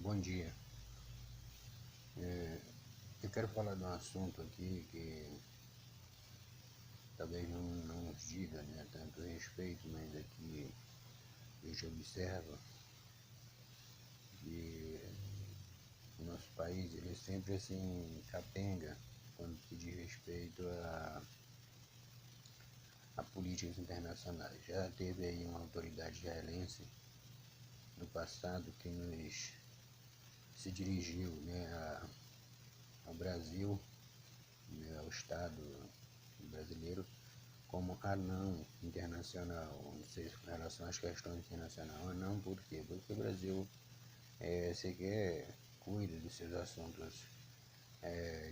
Bom dia. Eu quero falar de um assunto aqui que talvez não nos diga, né, tanto respeito, mas aqui a gente observa que o nosso país ele é sempre assim capenga quando se diz respeito a políticas internacionais. Já teve aí uma autoridade israelense no passado que nos se dirigiu, né, ao Brasil, né, ao Estado brasileiro, como anão internacional, ou seja, com relação às questões internacionais. Anão por quê? Porque o Brasil sequer cuida dos seus assuntos,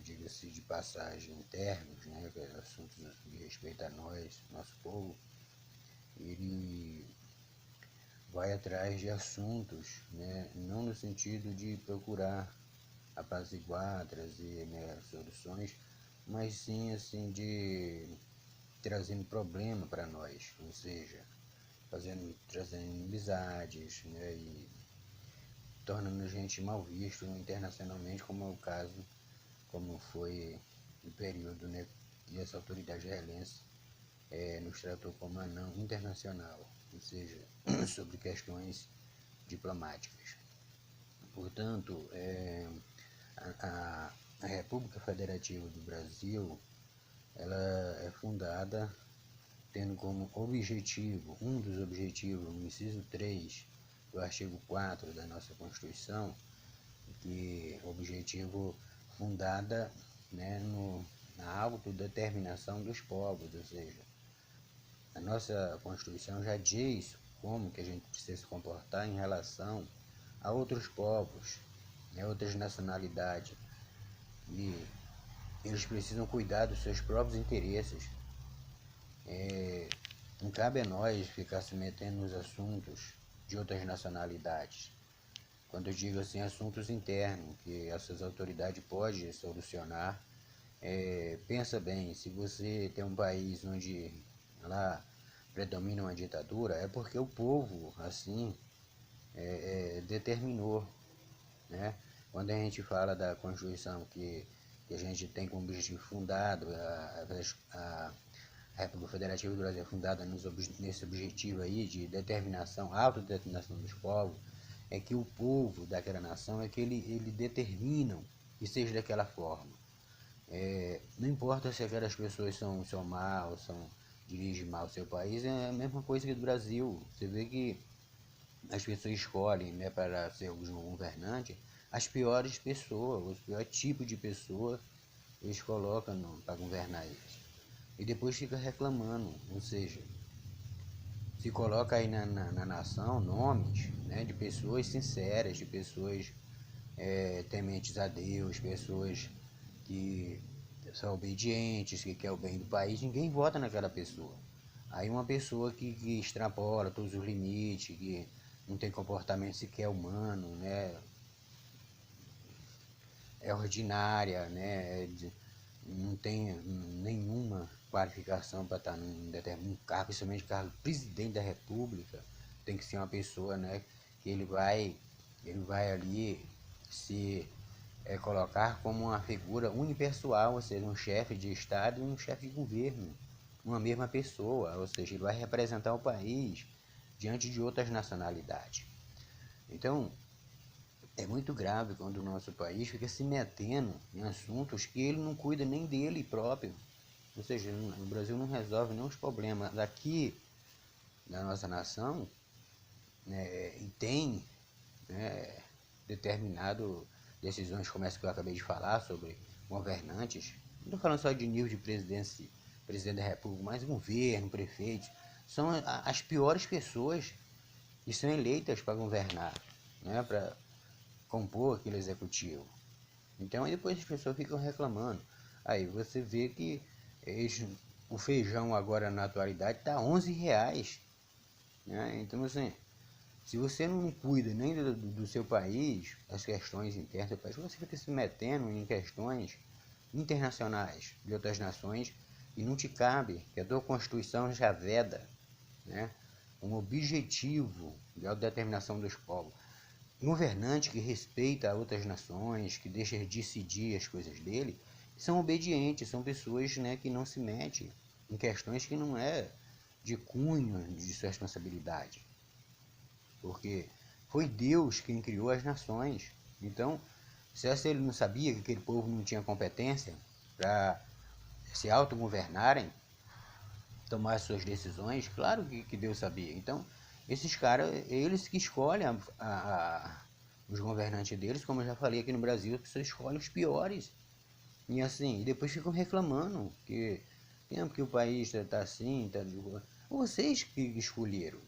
diga-se de passagem, internos, né, assuntos de respeito a nós, nosso povo. Ele vai atrás de assuntos, né, não no sentido de procurar apaziguar, trazer, né, soluções, mas sim assim de trazendo problema para nós, ou seja, trazendo inimizades, né, e tornando a gente mal visto internacionalmente, como é o caso, como foi no período, né, que essa autoridade israelense nos tratou como anão internacional, ou seja, sobre questões diplomáticas. Portanto, a República Federativa do Brasil ela é fundada tendo como objetivo, um dos objetivos, no inciso 3 do artigo 4 da nossa Constituição, que objetivo fundada, né, na autodeterminação dos povos, ou seja, a nossa Constituição já diz como que a gente precisa se comportar em relação a outros povos, né, outras nacionalidades, e eles precisam cuidar dos seus próprios interesses. Não cabe a nós ficar se metendo nos assuntos de outras nacionalidades. Quando eu digo assim, assuntos internos, que essas autoridades podem solucionar, pensa bem, se você tem um país onde lá predomina uma ditadura, é porque o povo, assim, determinou, né? Quando a gente fala da Constituição que a gente tem como objetivo fundado, a República Federativa do Brasil é fundada nesse objetivo aí de determinação, autodeterminação dos povos, é que o povo daquela nação é que ele determinam que seja daquela forma. Não importa se aquelas pessoas são mal, dirigem mal o seu país, é a mesma coisa que do Brasil. Você vê que as pessoas escolhem, né, para ser um governante as piores pessoas, os piores tipos de pessoas eles colocam para governar eles. E depois fica reclamando, ou seja, se coloca aí na nação nomes, né, de pessoas sinceras, de pessoas tementes a Deus, pessoas que são obedientes, que quer o bem do país, ninguém vota naquela pessoa. Aí uma pessoa que extrapola todos os limites, que não tem comportamento sequer humano, né, é ordinária, né, não tem nenhuma qualificação para estar num determinado cargo, principalmente cargo de presidente da República, tem que ser uma pessoa, né, que ele vai ali se colocar como uma figura unipessoal, ou seja, um chefe de Estado e um chefe de governo, uma mesma pessoa, ou seja, ele vai representar o país diante de outras nacionalidades. Então, é muito grave quando o nosso país fica se metendo em assuntos que ele não cuida nem dele próprio. Ou seja, o Brasil não resolve nem os problemas daqui da nossa nação, né, e tem, né, determinado decisões como essa que eu acabei de falar sobre governantes. Não estou falando só de nível de presidente da República, mas governo, prefeitos. São as piores pessoas que são eleitas para governar, né, para compor aquele executivo. Então aí depois as pessoas ficam reclamando. Aí você vê que o feijão agora na atualidade está R$ 11. Né? Então assim, se você não cuida nem do seu país, das questões internas do país, você fica se metendo em questões internacionais de outras nações e não te cabe, que a tua Constituição já veda, né, um objetivo de autodeterminação dos povos. governante que respeita outras nações, que deixa decidir as coisas dele, são obedientes, são pessoas, né, que não se metem em questões que não é de cunho de sua responsabilidade. Porque foi Deus quem criou as nações. Então, se ele não sabia que aquele povo não tinha competência para se autogovernarem, tomar suas decisões, claro que Deus sabia. Então, esses caras, eles que escolhem os governantes deles, como eu já falei aqui no Brasil, as pessoas escolhem os piores. E assim, e depois ficam reclamando que o país está assim, tá, vocês que escolheram.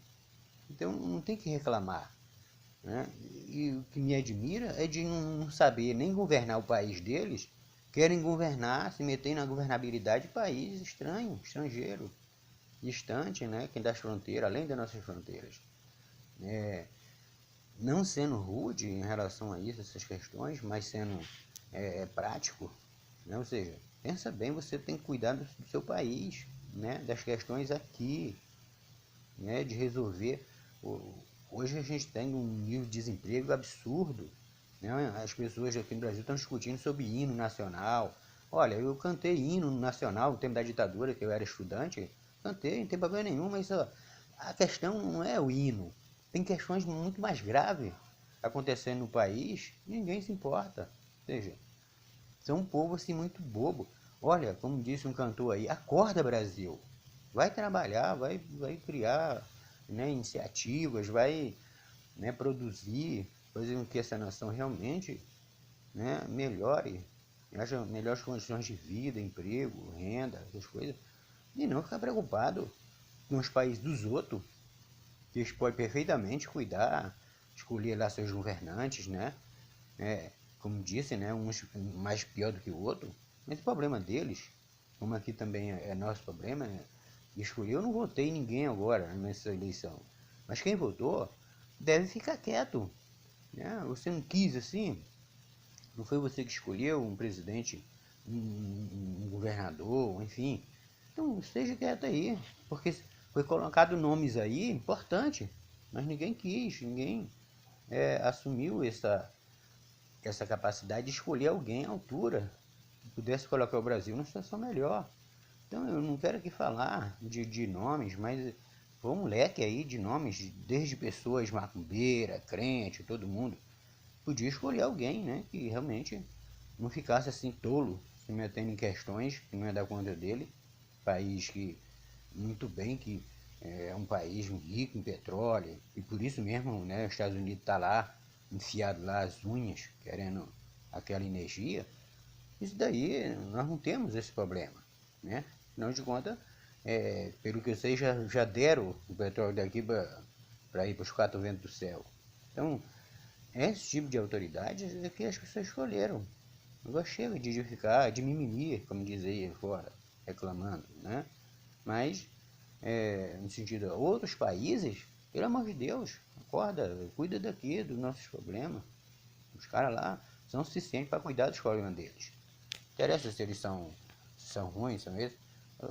Então não tem que reclamar. Né? E o que me admira é de não saber nem governar o país deles, querem governar, se meter na governabilidade de país estranho, estrangeiro, distante, né? Que das fronteiras, além das nossas fronteiras. Não sendo rude em relação a isso, essas questões, mas sendo prático, né? Ou seja, pensa bem, você tem que cuidar do seu país, né? Das questões aqui, né? De resolver. Hoje a gente tem um nível de desemprego absurdo, né? As pessoas aqui no Brasil estão discutindo sobre hino nacional. Olha, eu cantei hino nacional no tempo da ditadura, que eu era estudante, cantei, não tem problema nenhum, mas ó, a questão não é o hino. Tem questões muito mais graves acontecendo no país e ninguém se importa. Ou seja, são um povo assim muito bobo. Olha, como disse um cantor aí, acorda Brasil. Vai trabalhar, vai criar, né, iniciativas, vai, né, produzir, fazer com que essa nação realmente, né, melhore, haja melhores condições de vida, emprego, renda, essas coisas. E não ficar preocupado com os países dos outros, que eles podem perfeitamente cuidar, escolher lá seus governantes, né? Como disse, né? Uns mais pior do que o outro, mas o problema deles, como aqui também é nosso problema, escolher. Eu não votei em ninguém agora nessa eleição, mas quem votou deve ficar quieto, né? Você não quis assim, não foi você que escolheu um presidente, um governador, enfim. Então esteja quieto aí, porque foi colocado nomes aí importante, mas ninguém quis, ninguém assumiu essa capacidade de escolher alguém à altura que pudesse colocar o Brasil numa situação melhor. Então eu não quero aqui falar de nomes, mas foi um leque aí de nomes, desde pessoas macumbeira, crente, todo mundo. Podia escolher alguém, né, que realmente não ficasse assim tolo, se metendo em questões que não é da conta dele. País que, muito bem, que é um país rico em petróleo, e por isso mesmo, né, os Estados Unidos está lá, enfiado lá as unhas, querendo aquela energia. Isso daí, nós não temos esse problema, né? Afinal de contas, pelo que eu sei, já deram o petróleo daqui para ir para os quatro ventos do céu. Então, esse tipo de autoridade é que as pessoas escolheram. Agora chega de ficar de mimimi, como diz aí fora, reclamando, né? Mas, no sentido, outros países, pelo amor de Deus, acorda, cuida daqui, dos nossos problemas. Os caras lá são suficientes para cuidar dos problemas deles. Interessa se eles são ruins, são esses.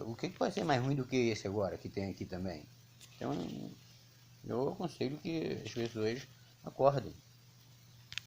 O que pode ser mais ruim do que esse agora, que tem aqui também? Então, eu aconselho que as pessoas acordem.